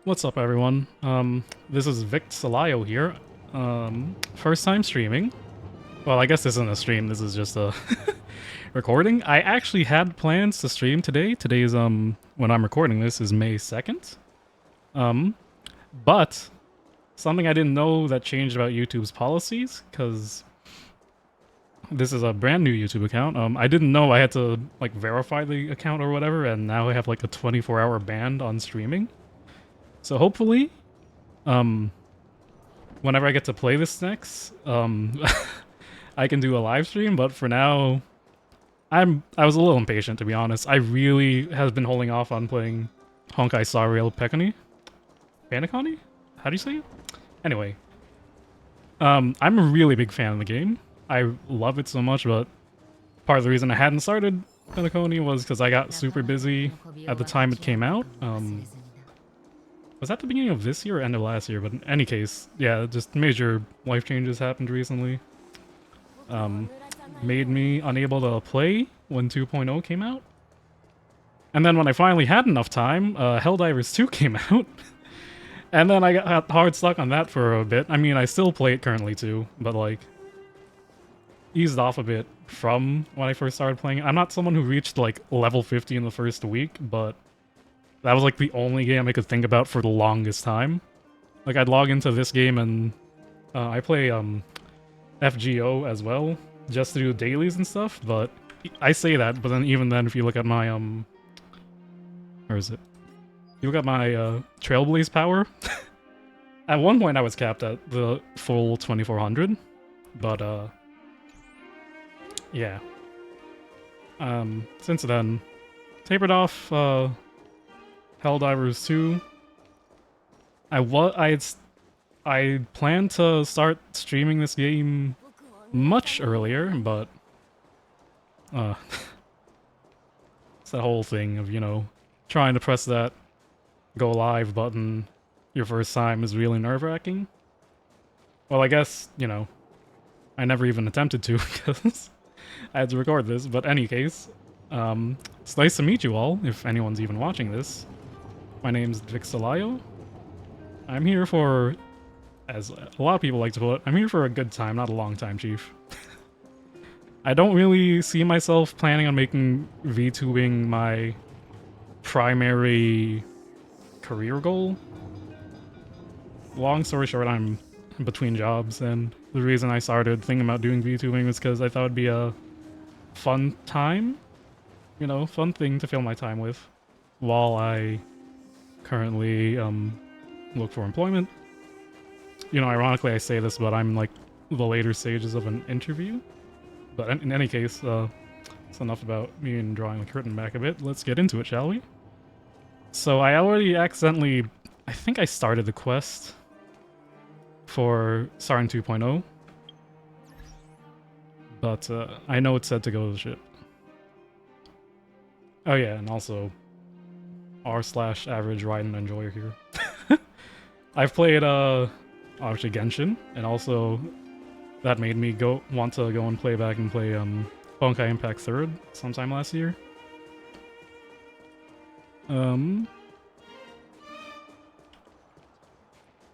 What's up, everyone? This is Vict Salayo here. First time streaming. Well, I guess this isn't a stream, this is just a recording. I actually had plans to stream today. Today's, when I'm recording this is May 2nd. But something I didn't know that changed about YouTube's policies, because this is a brand new YouTube account. I didn't know I had to, like, verify the account or whatever, and now I have, like, a 24-hour ban on streaming. So hopefully, whenever I get to play this next, I can do a live stream. But for now, I was a little impatient, to be honest. I really have been holding off on playing Honkai Star Rail Penacony. Penacony? How do you say it? Anyway, I'm a really big fan of the game. I love it so much, but part of the reason I hadn't started Penacony was because I got super busy at the time it came out. Was that the beginning of this year or end of last year? But in any case, yeah, just major life changes happened recently. Made me unable to play when 2.0 came out. And then when I finally had enough time, Helldivers 2 came out. And then I got hard stuck on that for a bit. I mean, I still play it currently too, but like, eased off a bit from when I first started playing it. I'm not someone who reached like level 50 in the first week, but that was like the only game I could think about for the longest time. Like, I'd log into this game and I play FGO as well, just to do dailies and stuff, but I say that, but then even then, if you look at my where is it? You look at my Trailblaze power. At one point I was capped at the full 2400, but yeah. Since then, tapered off Helldivers 2. I planned to start streaming this game much earlier, but it's that whole thing of, you know, trying to press that go live button your first time is really nerve-wracking. Well, I guess, you know, I never even attempted to because I had to record this, but any case, it's nice to meet you all, if anyone's even watching this. My name's Vict Salayo. I'm here for, as a lot of people like to put it, I'm here for a good time, not a long time, Chief. I don't really see myself planning on making VTubing my primary career goal. Long story short, I'm between jobs, and the reason I started thinking about doing VTubing was because I thought it'd be a fun time. You know, fun thing to fill my time with while I currently look for employment. You know, ironically I say this, but I'm like the later stages of an interview. But in any case, it's enough about me and drawing the curtain back a bit. Let's get into it, shall we? So I already accidentally, I think I started the quest for starting 2.0. But I know it said to go to the ship. Oh yeah, and also r/average ride and enjoyer here. I've played obviously Genshin, and also that made me want to go and play Honkai Impact 3rd sometime last year.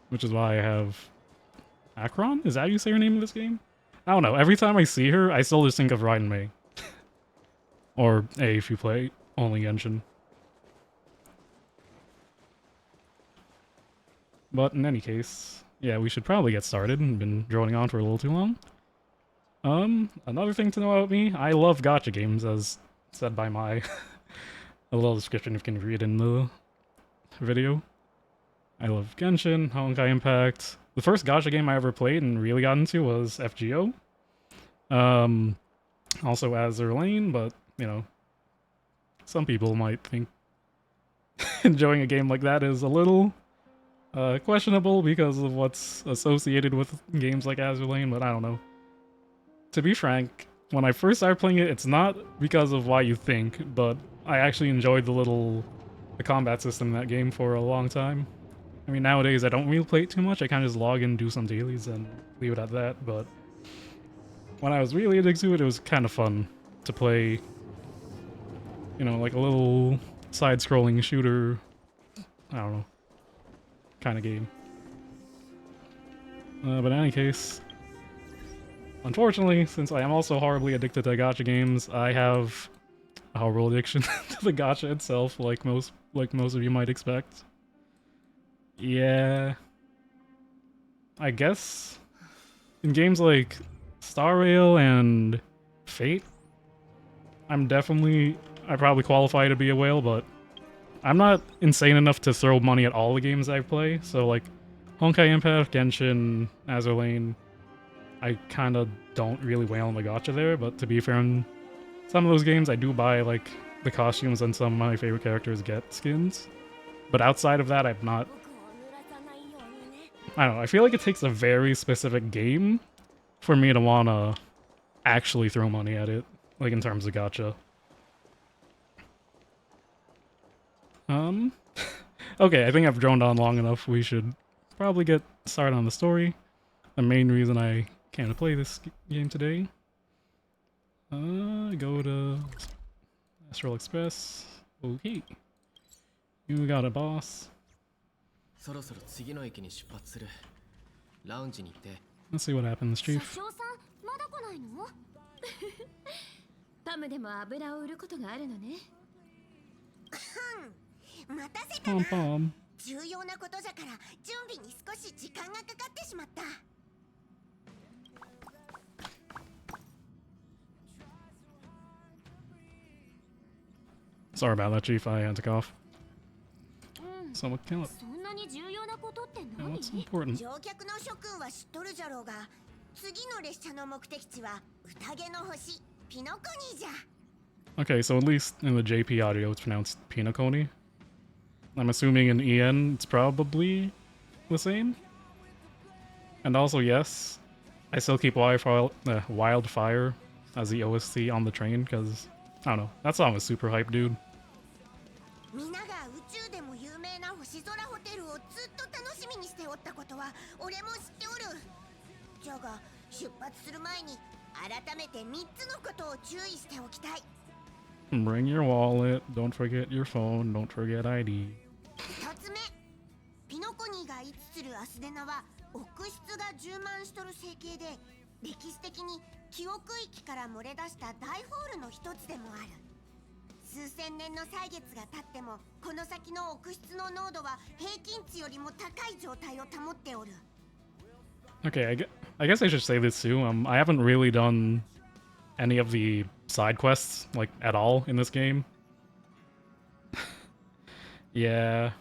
Which is why I have Akron? Is that how you say her name in this game? I don't know. Every time I see her, I still just think of Raiden Mei. Or A if you play only Genshin. But in any case, yeah, we should probably get started. I've been droning on for a little too long. Another thing to know about me, I love gacha games, as said by my a little description you can read in the video. I love Genshin, Honkai Impact. The first gacha game I ever played and really got into was FGO. Also Azure Lane, but, you know, some people might think enjoying a game like that is a little questionable because of what's associated with games like Azure Lane, but I don't know. To be frank, when I first started playing it, it's not because of why you think, but I actually enjoyed the combat system in that game for a long time. I mean, nowadays I don't really play it too much, I kind of just log in, do some dailies, and leave it at that, but when I was really addicted to it, it was kind of fun to play, you know, like a little side-scrolling shooter. I don't know. kind of game. But in any case, unfortunately, since I am also horribly addicted to gacha games, I have a horrible addiction to the gacha itself, like most of you might expect. Yeah, I guess in games like Star Rail and Fate, I probably qualify to be a whale, but I'm not insane enough to throw money at all the games I play. So like Honkai Impact, Genshin, Azur Lane, I kind of don't really whale on the gacha there, but to be fair, in some of those games I do buy like the costumes and some of my favorite characters get skins. But outside of that, I'm not... I don't know, I feel like it takes a very specific game for me to want to actually throw money at it, like in terms of gacha. Okay, I think I've droned on long enough. We should probably get started on the story. The main reason I can't play this game today. Go to Astral Express. Okay. You got a boss. Let's see what happens, Chief. Pom pom. Sorry about that, Chief. I had to cough. So what kill it? Yeah, what's important? Okay, so at least in the JP audio it's pronounced Penacony. I'm assuming in EN it's probably the same. And also, yes, I still keep Wildfire as the OST on the train because, I don't know, that song was super hype, dude. Bring your wallet, don't forget your phone, don't forget ID. Okay, I guess I should say this too. I haven't really done any of the side quests, like, at all in this game. Yeah.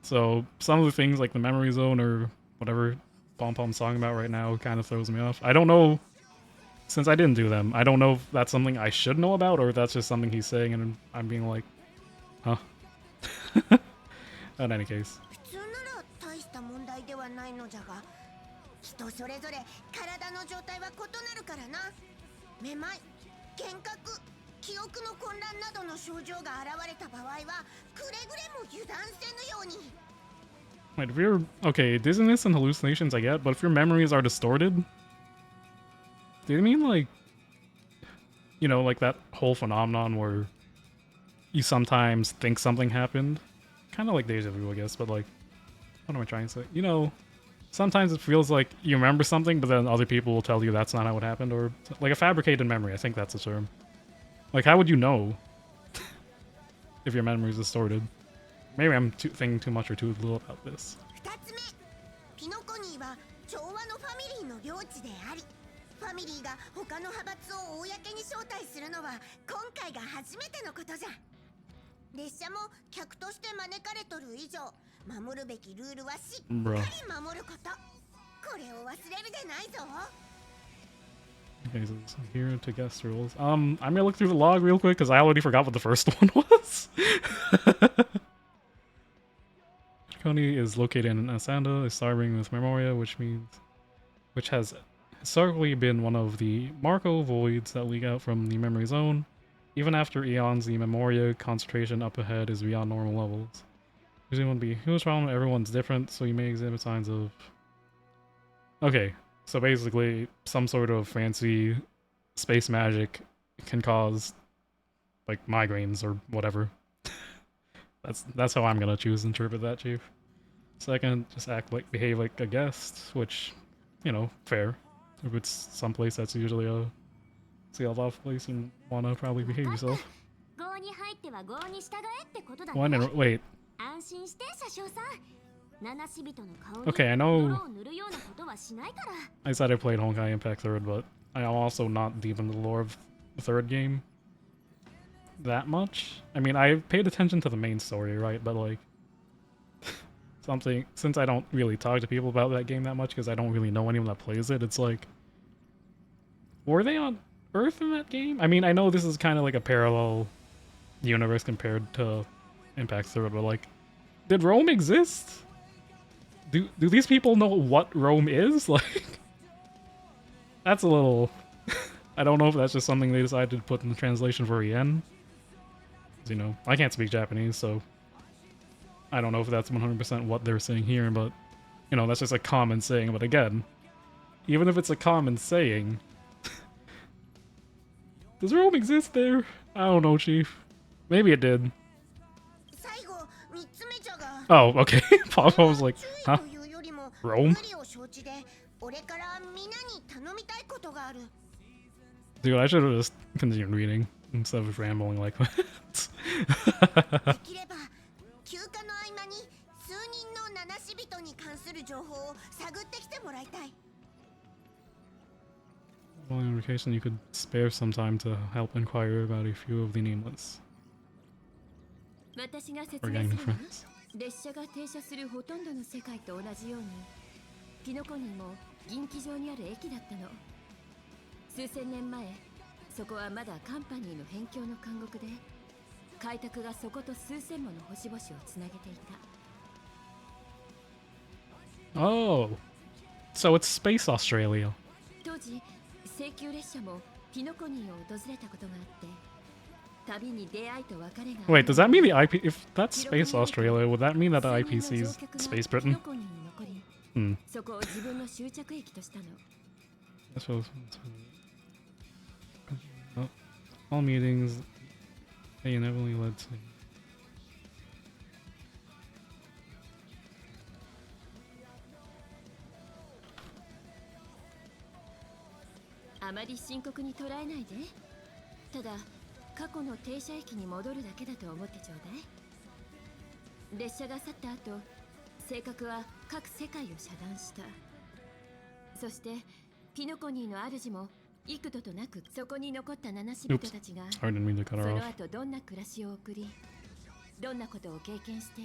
So, some of the things, like the Memory Zone or whatever Pom Pom's talking about right now, kind of throws me off. I don't know, since I didn't do them, I don't know if that's something I should know about, or if that's just something he's saying and I'm being like, huh? In any case. Wait, if you're... Okay, dizziness and hallucinations I get, but if your memories are distorted... Do you mean like... You know, like that whole phenomenon where you sometimes think something happened? Kind of like deja vu, I guess, but like... What am I trying to say? You know, sometimes it feels like you remember something, but then other people will tell you that's not how it happened, or... Like a fabricated memory, I think that's the term. Like, how would you know if your memory is distorted? Maybe I'm thinking too much or too little about this. Bro. Okay, so here to guest rules. I'm gonna look through the log real quick because I already forgot what the first one was. Penacony is located in Asanda, a star ring with Memoria, which has historically been one of the Marco voids that leak out from the memory zone. Even after eons, the Memoria concentration up ahead is beyond normal levels. Usually won't be a huge problem, everyone's different, so you may exhibit signs of... Okay, so basically, some sort of fancy space magic can cause, like, migraines or whatever. That's how I'm gonna choose to interpret that, Chief. Second, just behave like a guest, which, you know, fair. If it's someplace that's usually a sealed off place, you wanna probably behave yourself. One and wait. Okay, I know. I said I played Honkai Impact 3rd, but I am also not deep in the lore of the 3rd game that much. I mean, I paid attention to the main story, right? But like, since I don't really talk to people about that game that much because I don't really know anyone that plays it, it's like, were they on Earth in that game? I mean, I know this is kind of like a parallel universe compared to Impact 3rd, but like, did Rome exist? Do these people know what Rome is? Like, that's a little... I don't know if that's just something they decided to put in the translation for Yen. You know, I can't speak Japanese, so I don't know if that's 100% what they're saying here, but, you know, that's just a common saying. But again, even if it's a common saying, does Rome exist there? I don't know, Chief. Maybe it did. Oh, okay. Papa was like, huh? Rome? Dude, I should have just continued reading instead of rambling like that. Well, in occasion you could spare some time to help inquire about a few of the nameless. Or gang of friends. 列車が停車するほとんどの世界と同じように、ピノコニーも銀機場にある駅だったの。数千年前、そこはまだカンパニーの辺境の監獄で、開拓がそこと数千もの星々をつなげていた。Oh, so it's Space Australia. 当時、請求列車もピノコニーを訪れたことがあって。Wait, does that mean the IP... If that's Space Australia, would that mean that the IPC is Space Britain? Hmm. All meetings, they inevitably led to... あまり深刻に捉えないで。ただ。過去の停車駅に戻るだけだと思ってちょうだい。列車が去った後、性格は各世界を遮断した。そしてピノコニーの主も幾度となくそこに残った七死人たちがその後どんな暮らしを送り、どんなことを経験して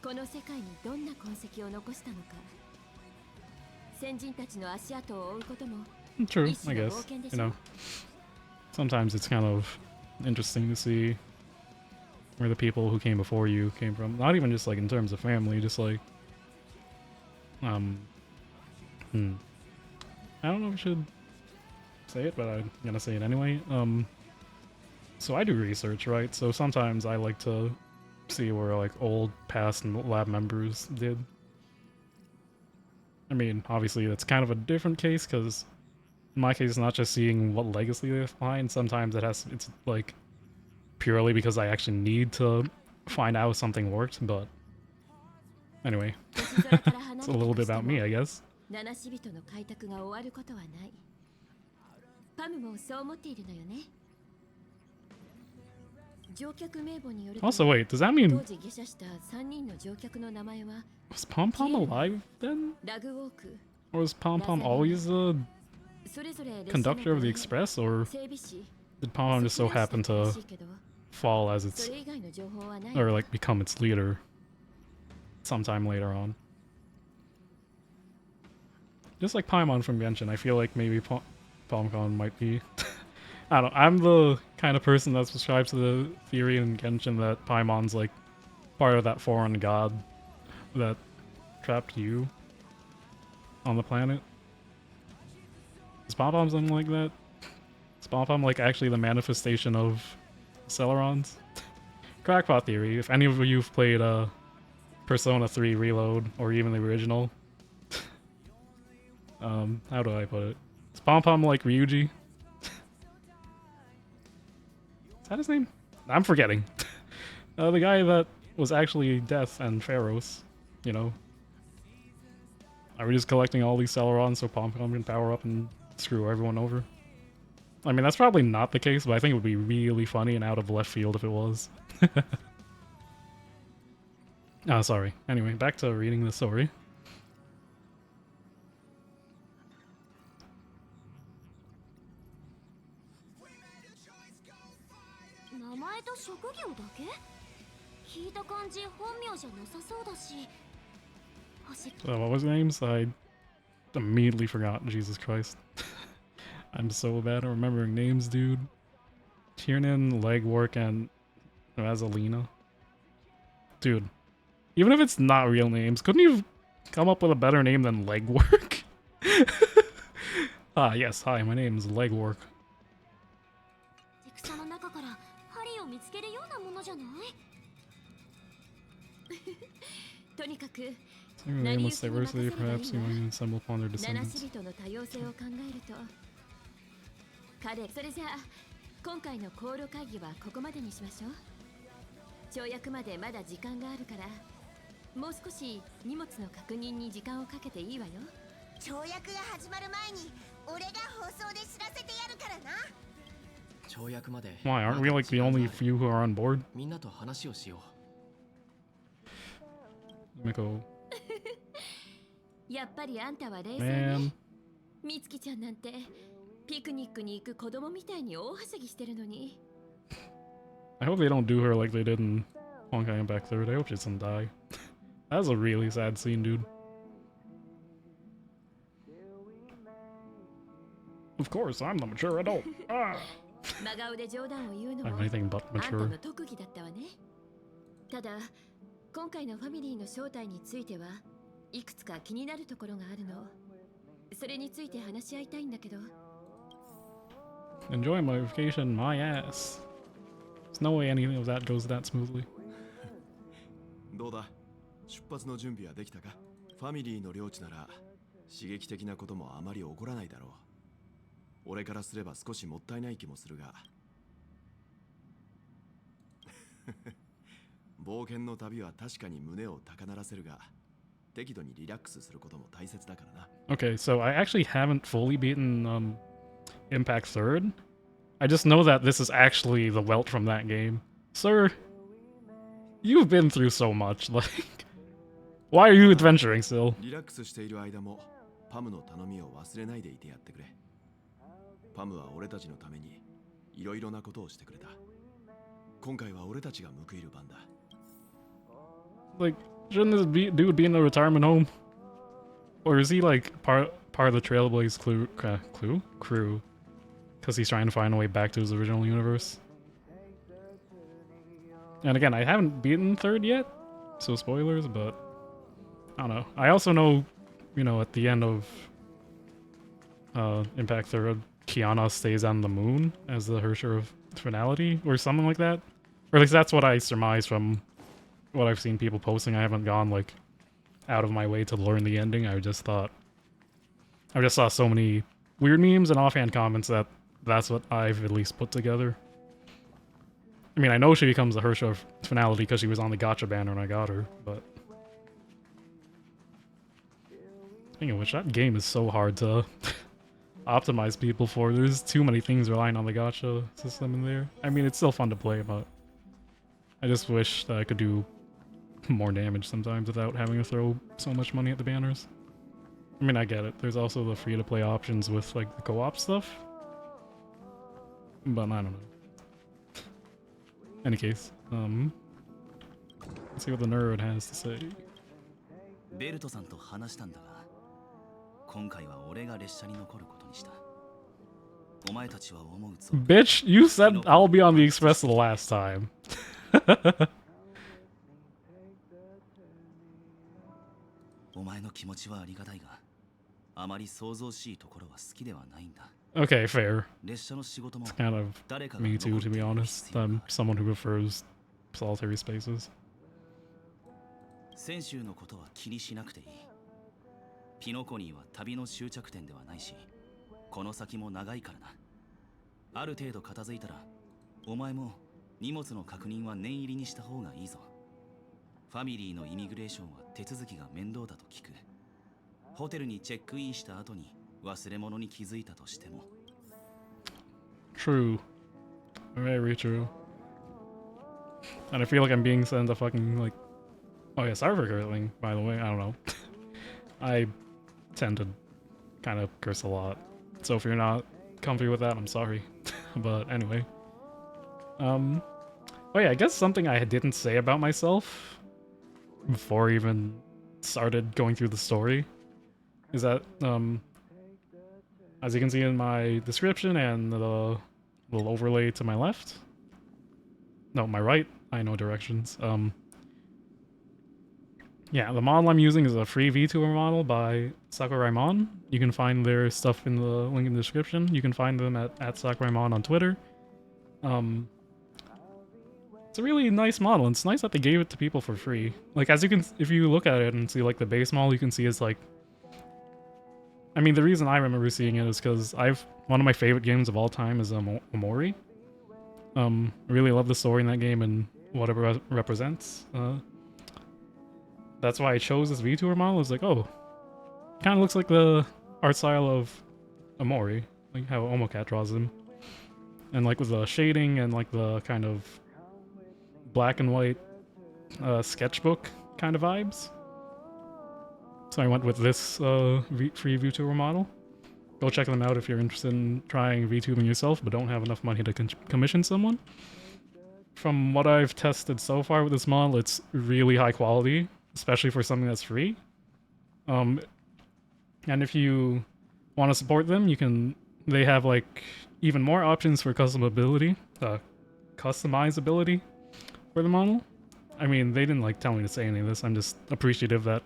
この世界にどんな痕跡を残したのか。先人たちの足跡を追うことも True, I guess. You know, sometimes it's kind of interesting to see where the people who came before you came from. Not even just like in terms of family, just like I don't know if I should say it, but I'm gonna say it anyway. So I do research, right? So sometimes I like to see where like old past lab members did. I mean, obviously that's kind of a different case because in my case, it's not just seeing what legacy they find. Sometimes it's like purely because I actually need to find out if something worked, but anyway. It's a little bit about me, I guess. Also, wait, does that mean... Was Pom Pom alive then? Or was Pom Pom always a conductor of the express, or did Pom Pom just so happen to fall as its... or like become its leader sometime later on? Just like Paimon from Genshin, I feel like maybe Paimon might be... I don't know, I'm the kind of person that subscribes to the theory in Genshin that Paimon's like part of that foreign god that trapped you on the planet. Is Pom-Pom something like that? Is Pom-Pom like actually the manifestation of Celerons? Crackpot theory, if any of you have played Persona 3 Reload, or even the original, how do I put it? Is Pom-Pom like Ryuji? Is that his name? I'm forgetting. The guy that was actually Death and Pharaohs. you know? Are we just collecting all these Celerons so Pom-Pom can power up and screw everyone over? I mean, that's probably not the case, but I think it would be really funny and out of left field if it was. Oh, sorry. Anyway, back to reading the story. What was his name? I immediately forgot. Jesus Christ. I'm so bad at remembering names, dude. Tiernan, Legwork, and Vaselina. Dude. Even if it's not real names, couldn't you come up with a better name than Legwork? Ah, yes. Hi, my name is Legwork. とにかく They must diversity, perhaps you might assemble upon their descendants. 人の多様性を考えると彼それじゃあ今回の航路会議はここまでにしましょう跳躍までまだ時間があるからもう少し荷物の確認に時間をかけていいわよ跳躍が始まる前に俺が放送で知らせてやるからな跳躍まで Why, aren't we like the only few who are on board? みんなと話をしよう Miko やっぱりあんたは冷静ねみつきちゃんなんてピクニックに行く子供みたいに大はしゃぎしてるのに I hope they don't do her like they did in Honkai and Back Third. I hope she doesn't die. That was a really sad scene, dude. Of course, I'm the mature adult. Ah! 真顔で冗談を言うのも I'm anything but あんた mature. の特技だったわねただ今回のファミリーの正体についてはいくつか気になるところがあるのそれについて話し合いたいんだけど Enjoy my vacation, my ass. There's no way anything of that goes that smoothly. どうだ出発の準備はできたかファミリーの領地なら刺激的なこともあまり起こらないだろう俺からすれば少しもったいない気もするが冒険の旅は確かに胸を高鳴らせるが適度にリラックスすることも大切だからな Okay, so I actually haven't fully beaten Impact Third. I just know that this is actually the Welt from that game. Sir, you've been through so much, like... Why are you adventuring still? リラックスしている間もパムの頼みを忘れないでいてやってくれパムは俺たちのためにいろいろなことをしてくれた今回は俺たちが報いる番だ Like, shouldn't this dude be in a retirement home? Or is he like part of the Trailblaze crew? Because he's trying to find a way back to his original universe. And again, I haven't beaten Third yet, so spoilers, but I don't know. I also know, you know, at the end of Impact Third, Kiana stays on the moon as the Hersher of Finality, or something like that. Or at least that's what I surmise from what I've seen people posting. I haven't gone, like, out of my way to learn the ending. I just saw so many weird memes and offhand comments that that's what I've at least put together. I mean, I know she becomes the Hersher of Finality because she was on the gacha banner and I got her, but... Speaking of which, that game is so hard to optimize people for. There's too many things relying on the gacha system in there. I mean, it's still fun to play, but I just wish that I could do more damage sometimes without having to throw so much money at the banners. I mean, I get it. There's also the free-to-play options with, like, the co-op stuff. But I don't know. Any case, let's see what the nerd has to say. ベルトさんと話したんだが、今回は俺が列車に残ることにした。お前たちは思うつもり。Bitch, you said I'll be on the express the last time. お前の気持ちはありがたいが、あまり想像しいところは好きではないんだ。 Okay, fair. 列車の仕事も It's kind of 誰かが me too, 残っ to て be いる honest. 必要があ I'm る。 someone who prefers solitary spaces. 先週のことは気にしなくていい。ピノコニーは旅の終着点ではないし、この先も長いからな。ある程度片付いたら、お前も荷物の確認は念入りにした方がいいぞ。ファミリーのイミグレーションは手続きが面倒だと聞く。ホテルにチェックインした後に忘れ物に気づいたとしても。 True. Very true. And I feel like I'm being sent a fucking, like... Oh yeah, sorry for cursing, by the way, I don't know. I tend to kind of curse a lot. So if you're not comfy with that, I'm sorry. But anyway. Oh yeah, I guess something I didn't say about myself before I even started going through the story is that, as you can see in my description and the little overlay to my left, no, my right, I know directions. Yeah, the model I'm using is a free VTuber model by Sakuraimon. You can find their stuff in the link in the description. You can find them at Sakuraimon on Twitter. It's a really nice model. It's nice that they gave it to people for free. Like, as you can, if you look at it and see like the base model, you can see it's like, I mean, the reason I remember seeing it is because one of my favorite games of all time is Omori. I really love the story in that game and what it represents. That's why I chose this VTuber model. It's like, oh, kind of looks like the art style of Omori, like how Omocat draws him. And like with the shading and like the kind of black and white sketchbook kind of vibes. So I went with this free VTuber model. Go check them out if you're interested in trying VTubing yourself but don't have enough money to commission someone. From what I've tested so far with this model, it's really high quality, especially for something that's free. And if you want to support them, they have like even more options for customizability for the model. I mean, they didn't like tell me to say any of this. I'm just appreciative that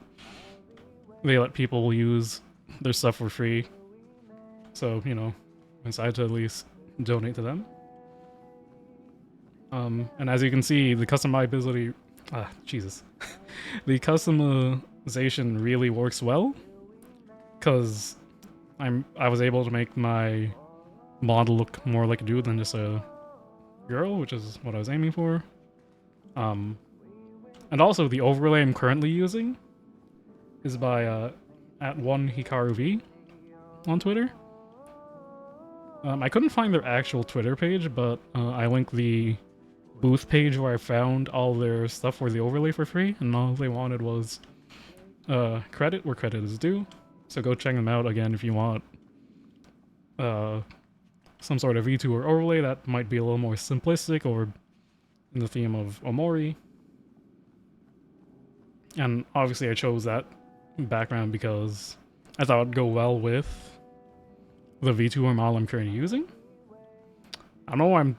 they let people use their stuff for free. So, you know, I decided to at least donate to them. And as you can see, the customizability... Jesus. The customization really works well. Because I was able to make my model look more like a dude than just a girl, which is what I was aiming for. And also, the overlay I'm currently using is by @1hikaruv on Twitter. I couldn't find their actual Twitter page, but I linked the booth page where I found all their stuff for the overlay for free, and all they wanted was credit where credit is due. So go check them out again if you want some sort of VTuber overlay that might be a little more simplistic or in the theme of Omori. And obviously I chose that background because I thought it'd go well with the VTuber model I'm currently using. I don't know why I'm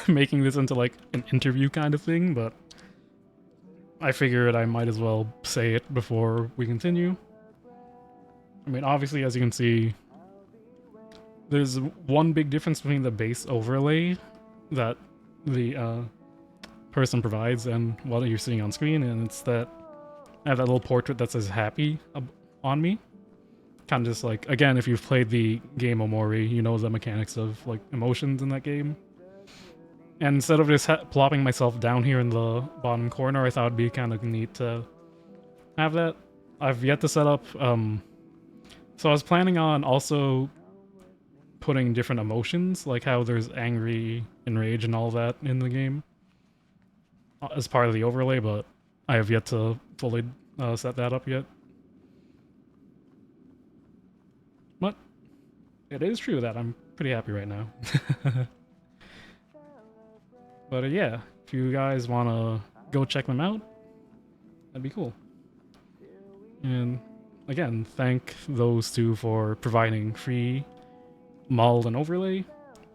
making this into like an interview kind of thing, but I figured I might as well say it before we continue. I mean, obviously, as you can see, there's one big difference between the base overlay that the person provides and what you're seeing on screen, and it's that I have that little portrait that says happy on me. Kind of just like, again, if you've played the game Omori, you know the mechanics of like emotions in that game. And instead of just plopping myself down here in the bottom corner, I thought it'd be kind of neat to have that. I've yet to set up, so I was planning on also putting different emotions, like how there's angry and rage and all that in the game as part of the overlay, but I have yet to fully set that up yet. But it is true that I'm pretty happy right now. But yeah, if you guys want to go check them out, that'd be cool. And again, thank those two for providing free model and overlay.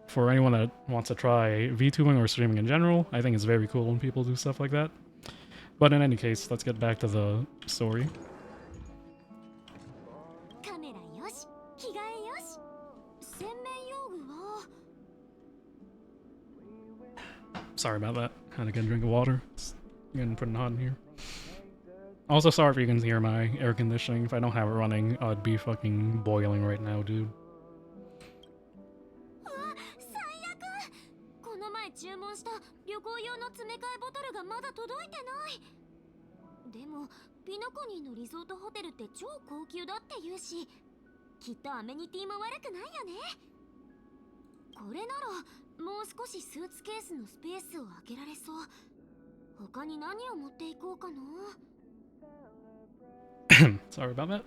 For anyone that wants to try VTubing or streaming in general, I think it's very cool when people do stuff like that. But in any case, let's get back to the story. Sorry about that. Had to get a drink of water. It's getting pretty hot in here. Also, sorry if you can hear my air conditioning. If I don't have it running, I'd be fucking boiling right now, dude. でもピノコニーのリゾートホテルって超高級だって言うし、きっとアメニティも悪くないよね。これならもう少しスーツケースのスペースを空けられそう。他に何を持っていこうかな。Sorry about that.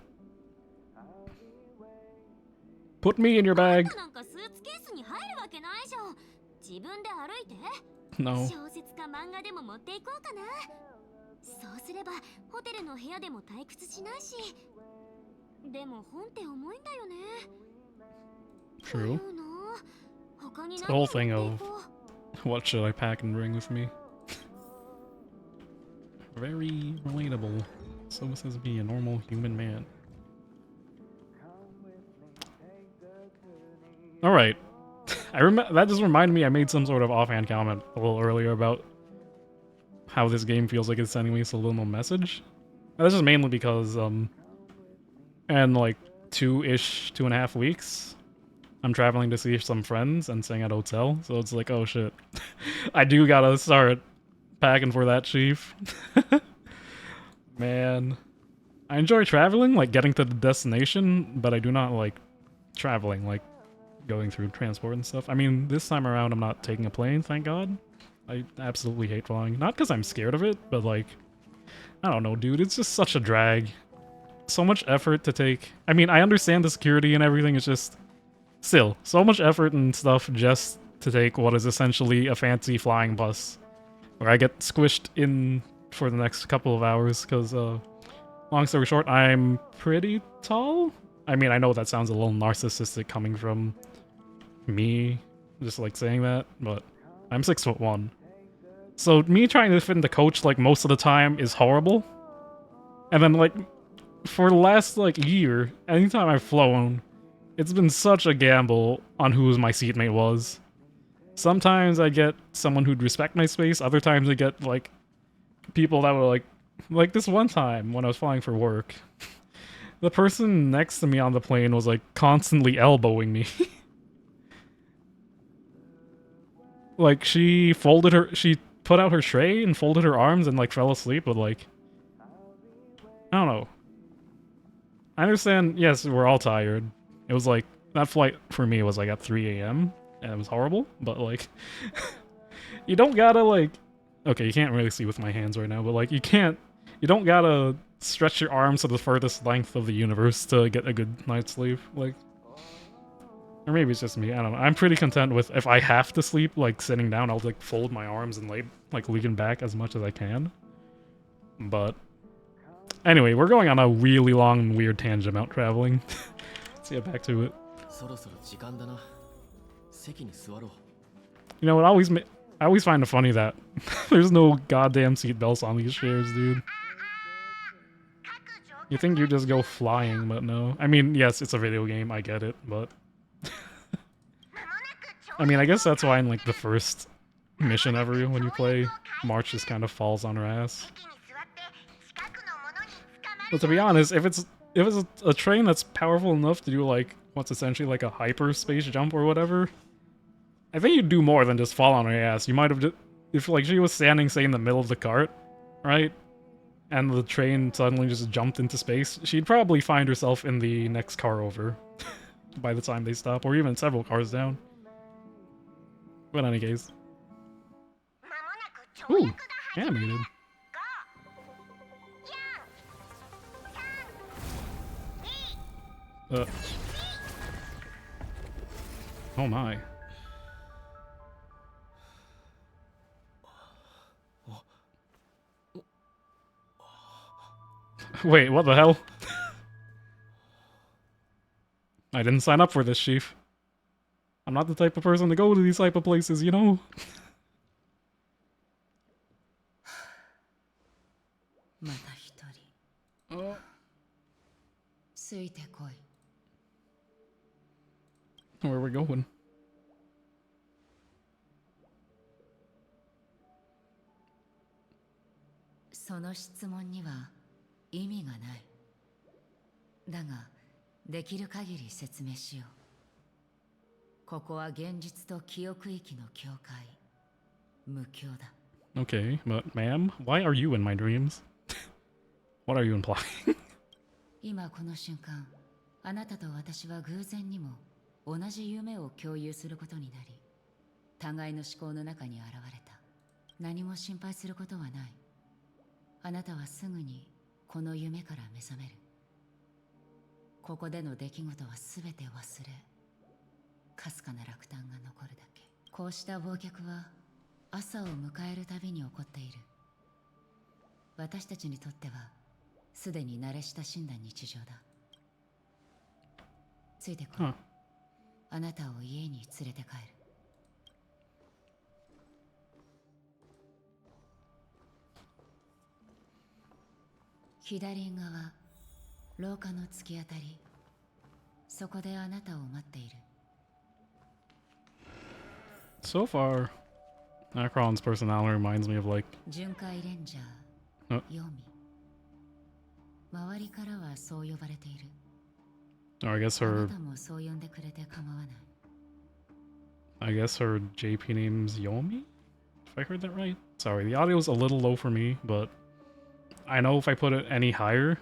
Put me in your bag. なんかスーツケースに入るわけないじゃん。自分で歩いて。No. 小説か漫画でも持っていこうかな。そうすればホテルの部屋でも退屈しないし。でも本って重いんだよね。 True. 他に It's 何 the を whole 持って thing い of こう。 what should I pack and bring with me. Very relatable. So says me, a normal human man. Alright. That just reminded me I made some sort of offhand comment a little earlier about how this game feels like it's sending me a subliminal message. That's just mainly because, in like 2.5 weeks, I'm traveling to see some friends and staying at a hotel, so it's like, oh shit. I do gotta start packing for that, chief. Man. I enjoy traveling, like getting to the destination, but I do not like traveling, like going through transport and stuff. I mean, this time around I'm not taking a plane, thank God. I absolutely hate flying. Not because I'm scared of it, but like, I don't know, dude, it's just such a drag. So much effort to take. I mean, I understand the security and everything, it's just still so much effort and stuff just to take what is essentially a fancy flying bus where I get squished in for the next couple of hours because, long story short, I'm pretty tall. I mean, I know that sounds a little narcissistic coming from me, just like saying that, but I'm 6'1". So me trying to fit in the coach like most of the time is horrible. And then like for the last like year, anytime I've flown, it's been such a gamble on who my seatmate was. Sometimes I get someone who'd respect my space, other times I get like people that were like this one time when I was flying for work. The person next to me on the plane was like constantly elbowing me. Like she put out her tray and folded her arms and like fell asleep, but like, I don't know. I understand, yes, we're all tired. It was like, that flight for me was like at 3 a.m. and it was horrible, but like, you don't gotta like, okay, you can't really see with my hands right now, but like, you don't gotta stretch your arms to the furthest length of the universe to get a good night's sleep, like, or maybe it's just me, I don't know. I'm pretty content with, if I have to sleep, like, sitting down, I'll like fold my arms and lean back as much as I can. But anyway, we're going on a really long and weird tangent about traveling. Let's get back to it. You know what, I always find it funny that there's no goddamn seatbelts on these chairs, dude. You think you just go flying, but no. I mean, yes, it's a video game, I get it, but... I mean, I guess that's why in like the first mission ever, when you play, March just kind of falls on her ass. But to be honest, if it's a train that's powerful enough to do like what's essentially like a hyperspace jump or whatever, I think you'd do more than just fall on her ass. You might have just, if like she was standing, say, in the middle of the cart, right? And the train suddenly just jumped into space, she'd probably find herself in the next car over by the time they stop, or even several cars down. But in any case. Ooh, animated. Oh my. Wait, what the hell? I didn't sign up for this, Chief. I'm not the type of person to go to these type of places, you know? Oh. Where are we going? その質問には意味がない。だが、できる限り説明しよう。ここは現実と記憶域の境界。無境だ。Okay, but ma'am, why are you in my dreams? What are you implying? 今この瞬間、あなたと私は偶然にも同じ夢を共有することになり、互いの思考の中に現れた。何も心配することはない。あなたはすぐにこの夢から目覚める。ここでの出来事はすべて忘れ、かすかな落胆が残るだけ。こうした忘却は朝を迎えるたびに起こっている。私たちにとってはすでに慣れ親しんだ日常だ。ついてこい。あなたを家に連れて帰る。左側、廊下の突き当たり。そこであなたを待っている。So far, Necron's personality reminds me of like 巡回レンジャー、ヨミ。周りからはそう呼ばれている。or I guess あ her なたもそう呼んでくれて構わない。I guess her JP name's Yomi? If I heard that right? Sorry, the audio's a little low for me, but I know if I put it any higher,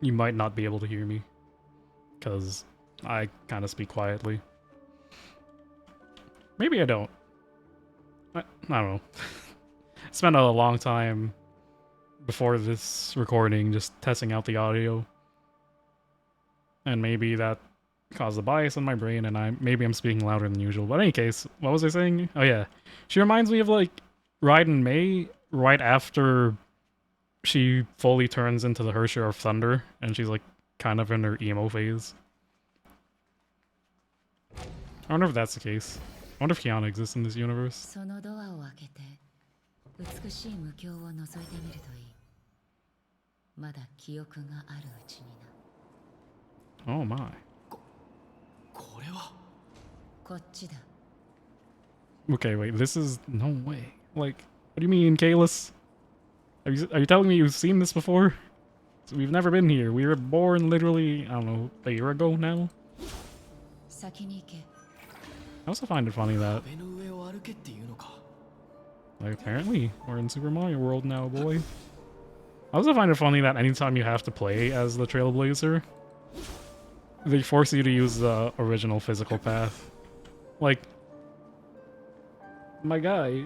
you might not be able to hear me. Because I kind of speak quietly. Maybe I don't. I don't know. Spent a long time before this recording just testing out the audio. And maybe that caused a bias in my brain and maybe I'm speaking louder than usual. But in any case, what was I saying? Oh yeah. She reminds me of like Raiden Mei right after she fully turns into the Hersher of Thunder and she's like kind of in her emo phase. I wonder if that's the case. I wonder if Kiana exists in this universe. そのドアを開けて美しい無境を覗いてみるといい。まだ記憶があるうちにな。 Oh my. これはこっちだ。 Okay, wait, this is no way. Like, what do you mean, Kalis? Are you telling me you've seen this before? So we've never been here. We were born literally, I don't know, a year ago now? 先に行け。 I also find it funny that, 壁の上を歩けっていうのか。 like, apparently we're in Super Mario World now, boy. I also find it funny that anytime you have to play as the Trailblazer, they force you to use the original physical path. Like, my guy,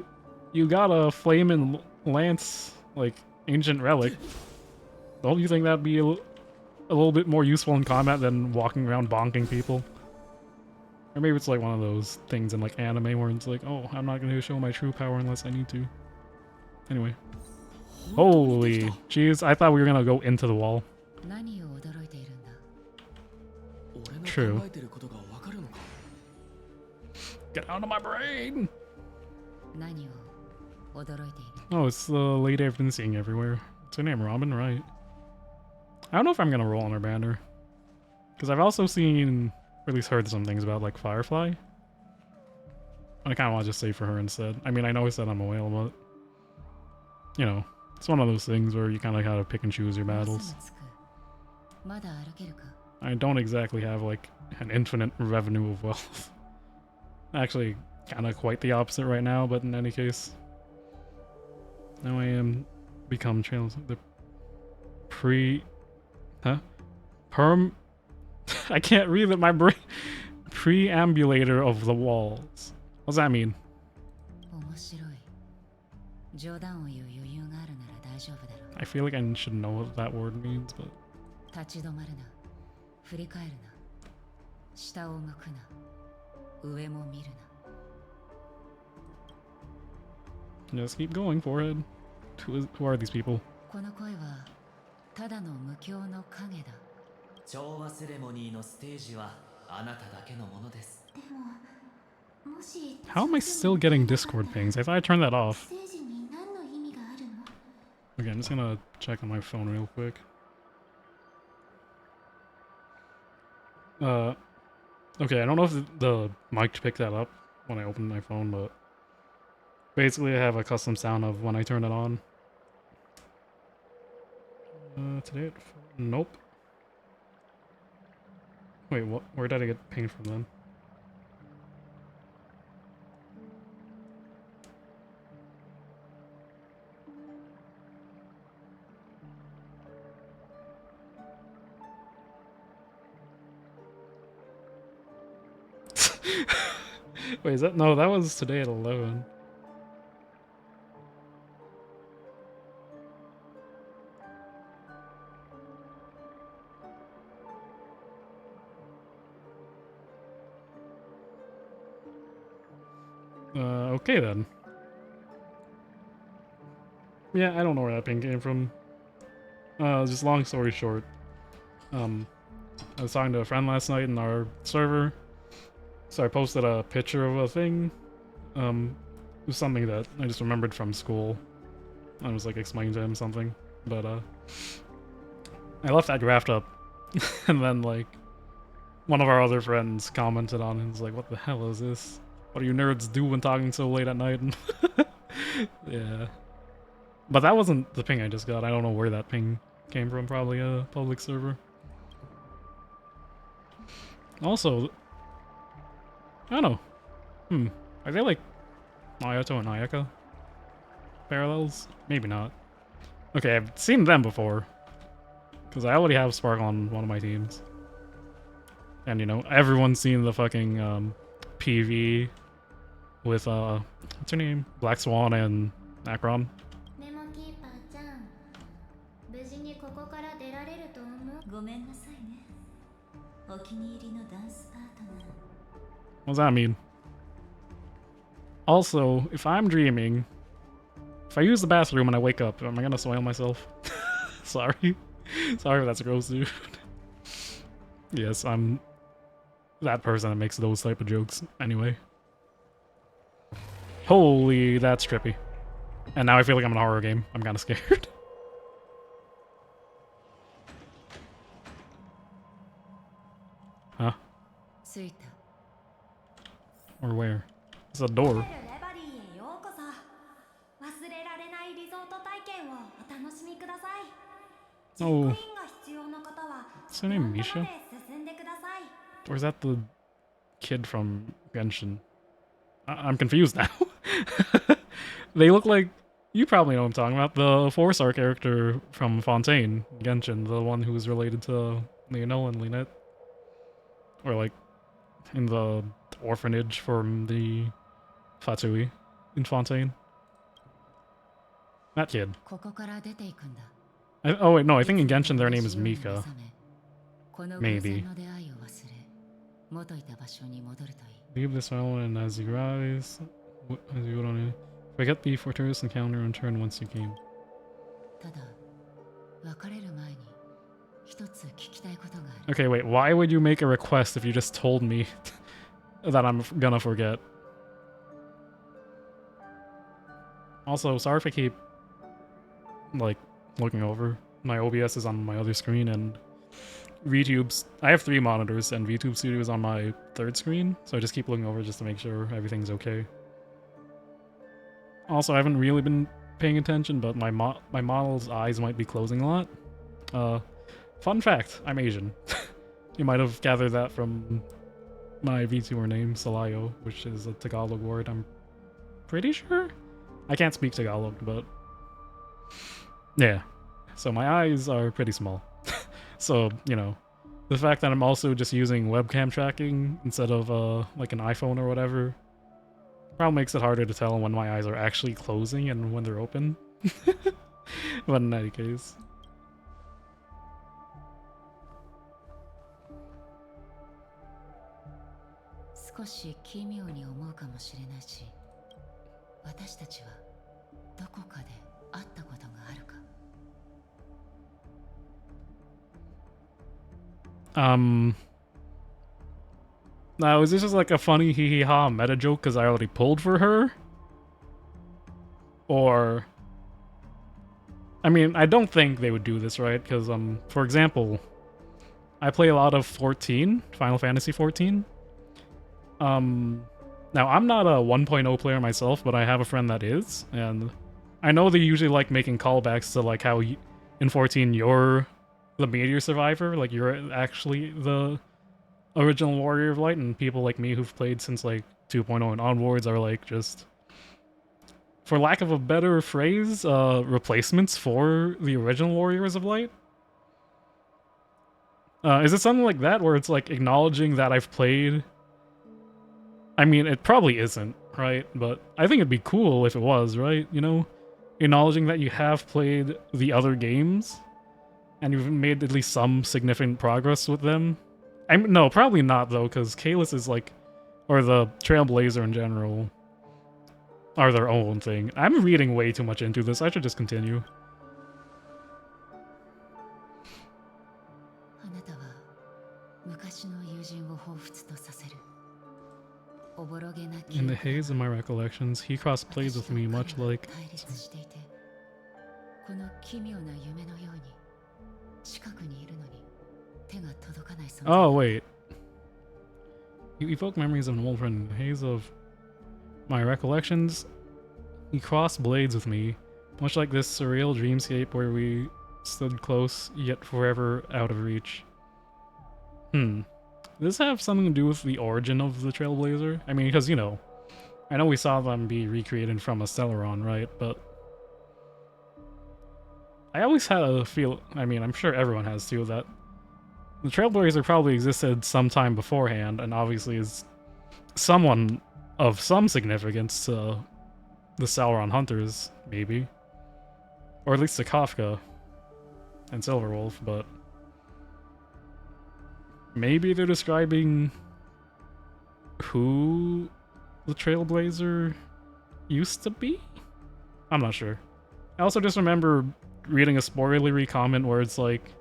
you got a flame and lance, like, ancient relic. Don't you think that'd be a little bit more useful in combat than walking around bonking people? Or maybe it's like one of those things in like anime where it's like, oh, I'm not going to show my true power unless I need to. Anyway. Holy jeez, I thought we were going to go into the wall. 何を驚いているんだ。俺の True. 考えてることがわかるのか。 Get out of my brain! 何を驚いている。 Oh, it's the lady I've been seeing everywhere. What's her name? Robin, right? I don't know if I'm going to roll on her banner. Because I've also seen, or at least heard some things about like Firefly. I kind of want to just say for her instead. I mean, I know I said I'm a whale, but you know, it's one of those things where you kind of gotta pick and choose your もう battles. すぐ着く。まだ歩けるか。 I don't exactly have like an infinite revenue of wealth. Actually, kind of quite the opposite right now, but in any case. Now I am become trails the perm I can't read it, my brain. Preambulator of the walls. What does that mean? 面白い。冗談を言う余裕があるなら大丈夫だろう。 I feel like I should know what that word means, but 立ち止まるな。振り返るな。下を向くな。上も見るな。 just keep going forward. Who are these people? この声はただの無境の影だ。調和セレモニーのステージはあなただけのものです。でも、もし How am I still getting Discord pings? I thought I turned that off. ステージに何の意味があるの？ Okay, I'm just gonna check on my phone real quick. Okay, I don't know if the mic picked that up when I opened my phone, but basically I have a custom sound of when I turn it on. Today? Nope. Wait, what? Where did I get pinged from then? Wait, is that no? That was today at 11. Okay then. Yeah, I don't know where that ping came from. Just long story short. I was talking to a friend last night in our server. So I posted a picture of a thing. It was something that I just remembered from school. I was like explaining to him something. But I left that draft up. And then like one of our other friends commented on it and was like, what the hell is this? What do you nerds do when talking so late at night? Yeah. But that wasn't the ping I just got. I don't know where that ping came from. Probably a public server. Also, I don't know. Are they like Naoto and Ayaka parallels? Maybe not. Okay, I've seen them before. Because I already have Spark on one of my teams. And, you know, everyone's seen the fucking PV with, what's her name? Black Swan and Akron. メモキーパーちゃん、無事にここから出られると思う。ごめんなさいね。お気に入りのダンスパートナー。What does that mean? Also, if I'm dreaming, if I use the bathroom and I wake up, am I gonna soil myself? Sorry. Sorry if that's gross, dude. Yes, I'm that person that makes those type of jokes. Anyway. Holy, that's trippy. And now I feel like I'm in a horror game. I'm kind of scared. Huh? Or where? It's a door. レバリーへようこそ。忘れられないリゾート体験をお楽しみください。チェックインが必要な方は What's her name, Misha? 進んでください。 Or is that the kid from Genshin? I'm confused now. They look like... You probably know what I'm talking about. The 4-star character from Fontaine, Genshin. The one who was related to Leonel and Lynette. Or like, in the orphanage from the Fatui in Fontaine. That kid. Oh wait, no, I think in Genshin their name is Mika. Maybe. Leave this island and as you rise, as you go on, forget the fortress encounter and turn once you came. Okay, wait, why would you make a request if you just told me that I'm gonna forget? Also, sorry if I keep, like, looking over. My OBS is on my other screen, and VTube's... I have 3 monitors, and VTube Studio is on my 3rd screen, so I just keep looking over just to make sure everything's okay. Also, I haven't really been paying attention, but my model's eyes might be closing a lot. Fun fact, I'm Asian. You might have gathered that from my VTuber name, Salayo, which is a Tagalog word, I'm pretty sure? I can't speak Tagalog, but... Yeah. So my eyes are pretty small. So, you know, the fact that I'm also just using webcam tracking instead of, like an iPhone or whatever, probably makes it harder to tell when my eyes are actually closing and when they're open. But in any case... 少し奇妙に思うかもしれないし、私たちはどこかで会ったことがあるか。Now, is this just like a funny hee hee ha meta joke because I already pulled for her? Or... I mean, I don't think they would do this, right? Because, for example, I play a lot of 14, Final Fantasy 14. Now, I'm not a 1.0 player myself, but I have a friend that is, and I know they usually like making callbacks to like how in 14 you're the meteor survivor, like you're actually the original Warrior of Light, and people like me who've played since like 2.0 and onwards are like just, for lack of a better phrase, replacements for the original Warriors of Light. Is it something like that, where it's like acknowledging that I've played I mean, it probably isn't, right? But I think it'd be cool if it was, right? You know, acknowledging that you have played the other games and you've made at least some significant progress with them. No, probably not though, because Kalis is like, or the Trailblazer in general, are their own thing. I'm reading way too much into this. I should just continue. あなたは昔の友人を彷彿とさせる。おぼろげな記 In the 憶 haze of my recollections, he crossed blades with me, much like. 対立していて、この奇妙な夢のように近くにいるのに手が届かない存在。 Oh wait, you evoke memories of an old friend. In the haze of my recollections, he crossed blades with me, much like this surreal dreamscape where we stood close yet forever out of reach. Does this have something to do with the origin of the Trailblazer? I mean, because, you know, I know we saw them be recreated from a Celeron, right? But I always had a feel, I mean, I'm sure everyone has too, that the Trailblazer probably existed sometime beforehand, and obviously is someone of some significance to the Celeron Hunters, maybe. Or at least to Kafka and Silverwolf, but maybe they're describing who the Trailblazer used to be? I'm not sure. I also just remember reading a spoilery comment where it's like,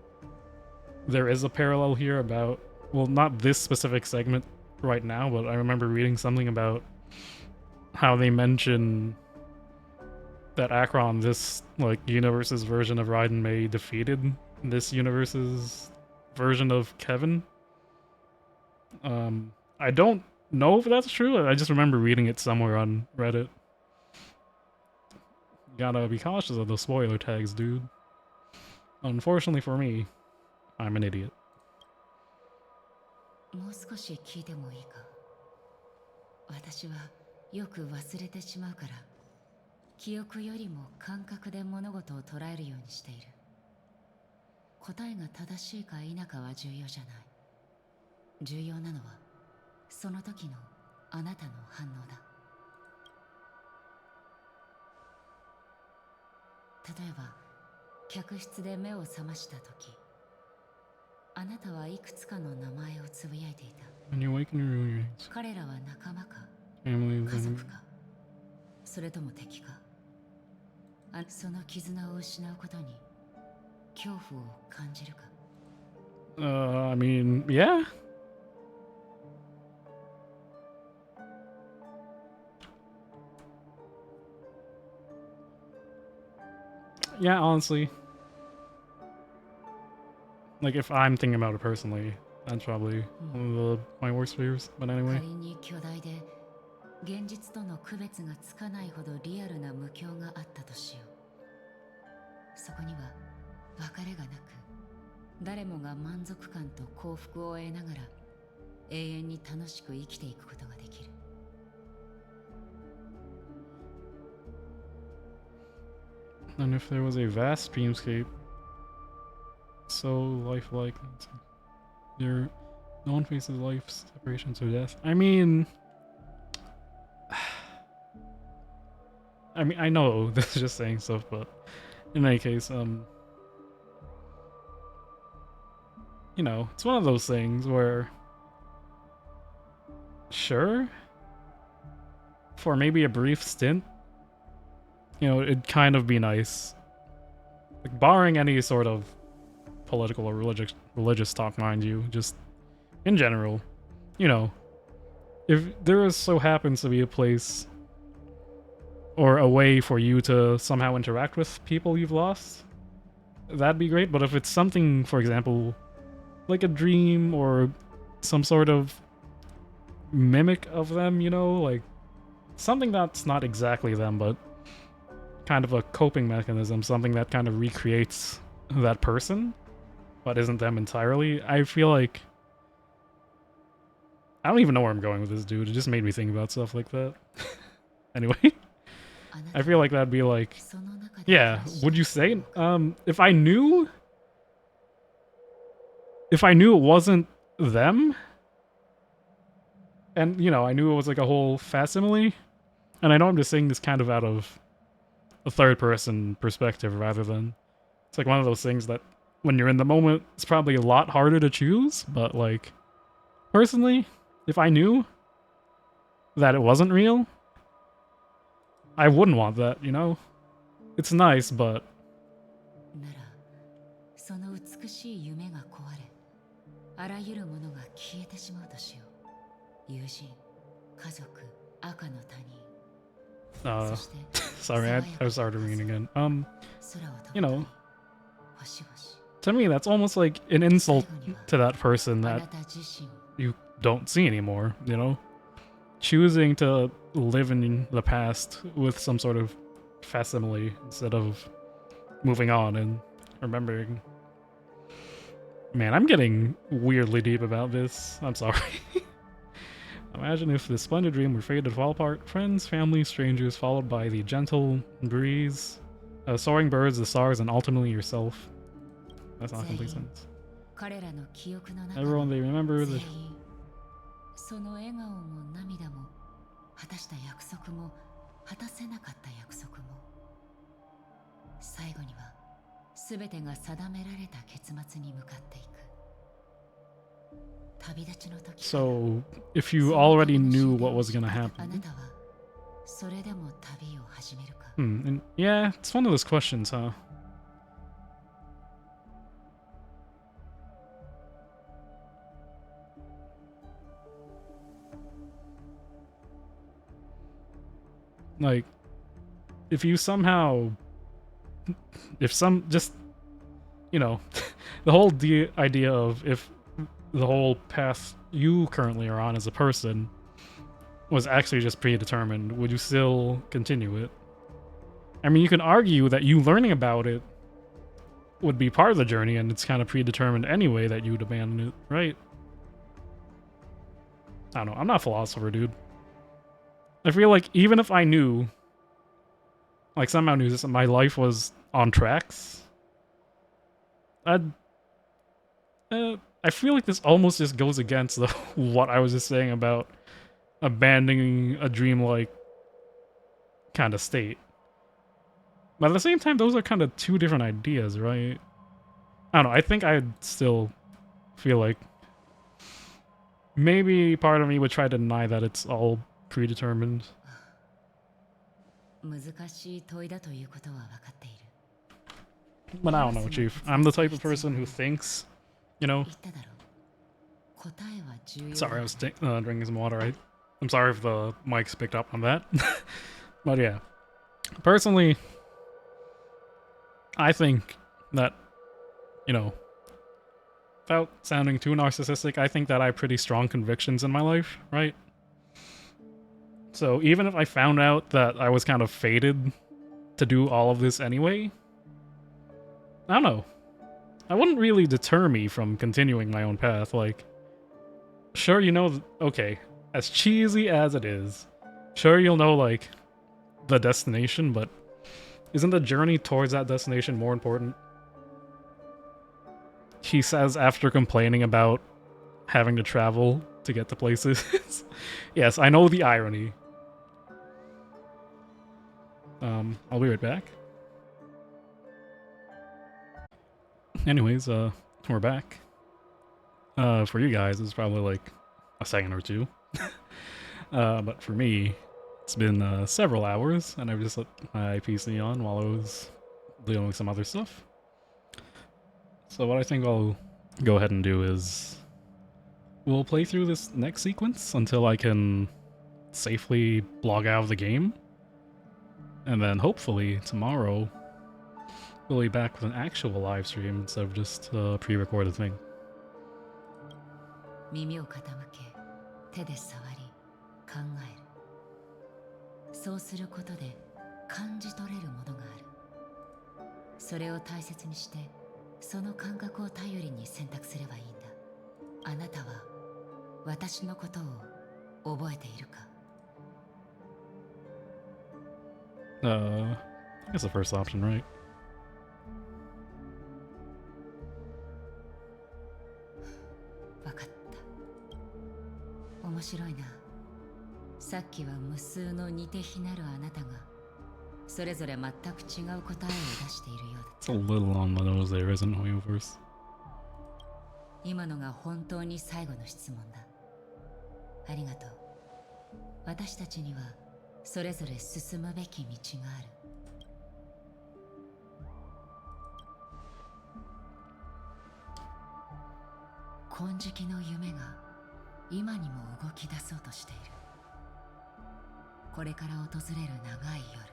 there is a parallel here about, well, not this specific segment right now, but I remember reading something about how they mention that Akron, this, like, universe's version of Raiden May, defeated this universe's version of Kevin. I don't know if that's true. I just remember reading it somewhere on Reddit. Gotta be cautious of the spoiler tags, dude. Unfortunately for me, I'm an idiot. もう少し聞いてもいいか。私はよく忘れてしまうから、記憶よりも感覚で物事を捉えるようにしている。答えが正しいか否かは重要じゃない。重要なのはその時のあなたの反応だ。例えば客室で目を覚ました時、あなたはいくつかの名前をつぶやいていた。 When you awaken your memories, 彼らは仲間か family, 家 then 族かそれとも敵か。その絆を失うことに恐怖を感じるか。 I mean, yeah. Yeah, honestly. Like, if I'm thinking about it personally, that's probably one of my worst fears. But anyway. 仮に巨大で現実との区別がつかないほどリアルな無境があったとしよう。そこには別れがなく、誰もが満足感と幸福を得ながら永遠に楽しく生きていくことができる。 And if there was a vast dreamscape, so lifelike, there, no one faces life's separations or death. I mean, I know this is just saying stuff, but in any case, you know, it's one of those things where, sure, for maybe a brief stint, you know, it'd kind of be nice. Like, barring any sort of political or religious talk, mind you, just in general, you know, if there so happens to be a place or a way for you to somehow interact with people you've lost, that'd be great. But if it's something, for example, like a dream or some sort of mimic of them, you know, like something that's not exactly them, but kind of a coping mechanism, something that kind of recreates that person, but isn't them entirely. I feel like... I don't even know where I'm going with this, dude. It just made me think about stuff like that. Anyway, I feel like that'd be like... Yeah, would you say... if I knew it wasn't them, And, you know, I knew it was like a whole facsimile. And I know I'm just saying this kind of out of a third person perspective rather than... It's like one of those things that when you're in the moment, it's probably a lot harder to choose. But, like, personally, if I knew that it wasn't real, I wouldn't want that, you know? It's nice, but... ならその美しい夢が壊れあらゆるものが消えてしまうとしよう友人家族赤の他人 sorry, I started reading again. 空を You know, 星々 to me, that's almost like an insult 最後には to that person あな that た自身を you don't see anymore, you know? Choosing to live in the past with some sort of facsimile instead of moving on and remembering. Man, I'm getting weirdly deep about this. I'm sorry. Imagine if this splendid dream were fated to fall apart. Friends, family, strangers, followed by the gentle breeze, soaring birds, the stars, and ultimately yourself. That's not a complete sentence. 彼らの記憶の中 Everyone の they remember 全 the 員その笑顔も涙も果たした約束も果たせなかった約束も最後には全てが定められた結末に向かっていく旅立ちの時 So, if you already knew what was gonna あ happen. なたはそれでも旅を始めるか And yeah, it's one of those questions, huh? Like, if you somehow, just, you know, the whole idea of if the whole path you currently are on as a person was actually just predetermined, would you still continue it? I mean, you can argue that you learning about it would be part of the journey and it's kind of predetermined anyway that you'd abandon it, right? I don't know. I'm not a philosopher, dude. I feel like even if I knew, like somehow knew this, my life was on tracks, I feel like this almost just goes against the what I was just saying about abandoning a dreamlike kind of state. But at the same time, those are kind of two different ideas, right? I don't know. I think I'd still feel like maybe part of me would try to deny that it's all predetermined. 難しい問いだということは分かっている But I don't know, Chief. I'm the type of person who thinks, you know. 言っただろう答えは重要 Sorry, I だ was drinking some water. I'm sorry if the mics picked up on that. But yeah. Personally, I think that, you know, without sounding too narcissistic, I think that I have pretty strong convictions in my life, right? So even if I found out that I was kind of fated to do all of this anyway, I don't know. I wouldn't really deter me from continuing my own path. Like, sure, you know, okay, as cheesy as it is, sure, you'll know, like, the destination, but isn't the journey towards that destination more important? He says after complaining about having to travel to get to places. Yes, I know the irony. I'll be right back. Anyways, we're back. For you guys, it's probably like a second or two. But for me, it's been several hours, and I've just let my PC on while I was dealing with some other stuff. So what I think I'll go ahead and do is we'll play through this next sequence until I can safely log out of the game. And then hopefully tomorrow we'll be back with an actual live stream instead of just a pre-recorded thing. 耳を傾け手で触り考えるそうすることで感じ取れるものがあるそれを大切にしてその感覚を頼りに選択すればいいんだあなたは私のことを覚えているか I guess the first option, right? わかった面白いなさっきは無数の似て非なるあなたがそれぞれ全く違う答えを出しているようだ。 It's a little on the nose there, isn't it, Hoyoverse? 今のが本当に最後の質問だ。ありがとう。私たちにはそれぞれ進むべき道がある。金色の夢が今にも動き出そうとしている。これから訪れる長い夜、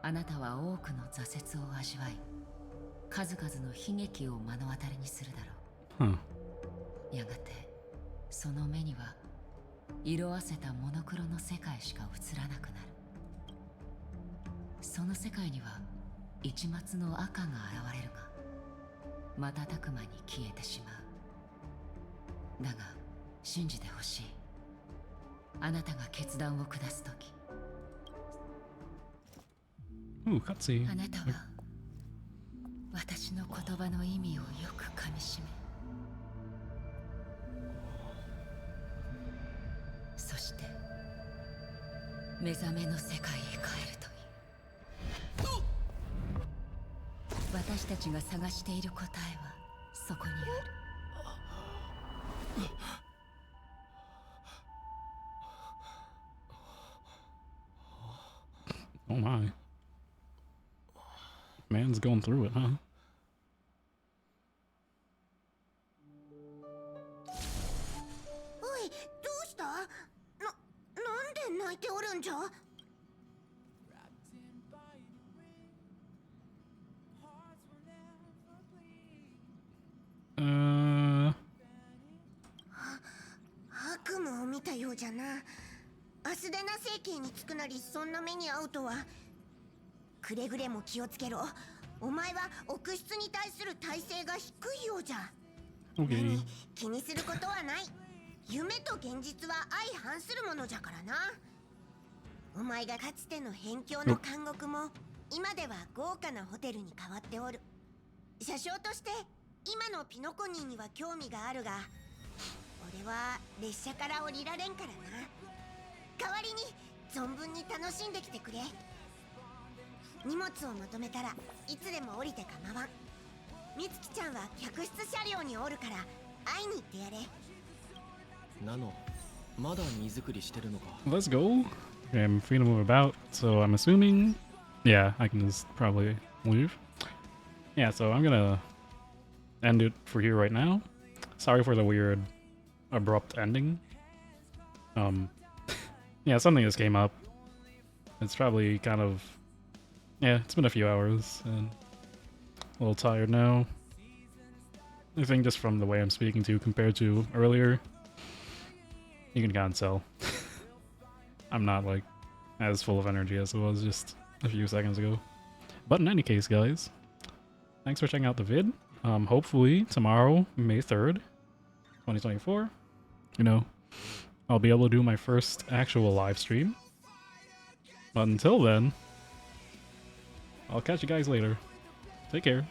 あなたは多くの挫折を味わい、数々の悲劇を目の当たりにするだろう。やがてその目には色あせたモノクロの世界しか映らなくなる。その世界には一抹の赤が現れるが、瞬く間に消えてしまう。だが信じてほしい。あなたが決断を下すとき、 Ooh, cutscene. あなたは私の言葉の意味をよく噛みしめ、そして目覚めの世界へ帰るといい。私たちが探している答えはそこにある。Oh my. Man's going through it, huh? おい、どうした？なんで泣いておるんじゃ？ 悪夢を見たようじゃな。アスデナ星系に着くなりそんな目に遭うとは。くれぐれも気をつけろ。お前は奥室に対する耐性が低いようじゃ。 Okay. 気にすることはない。夢と現実は相反するものじゃからな。お前がかつての辺境の監獄も今では豪華なホテルに変わっておる。車掌として今のピノコニーには興味があるが、俺は列車から降りられんからな。代わりに存分に楽しんできてくれ。荷物をまとめたらいつでも降りて構わん。みつきちゃんは客室車両におるから会いに行ってやれ。ナノ、まだ荷造りしてるのか。 Let's go. Okay, I'm free to move about, so I'm assuming... Yeah, I can just probably leave. Yeah, so I'm gonna end it for here right now. Sorry for the weird, abrupt ending. Yeah, something just came up. It's probably kind of... Yeah, it's been a few hours, and a little tired now. I think just from the way I'm speaking to compared to earlier, you can kind of tell. I'm not, like, as full of energy as I was just a few seconds ago. But in any case, guys, thanks for checking out the vid. Hopefully, tomorrow, May 3rd, 2024, you know, I'll be able to do my first actual live stream. But until then, I'll catch you guys later. Take care.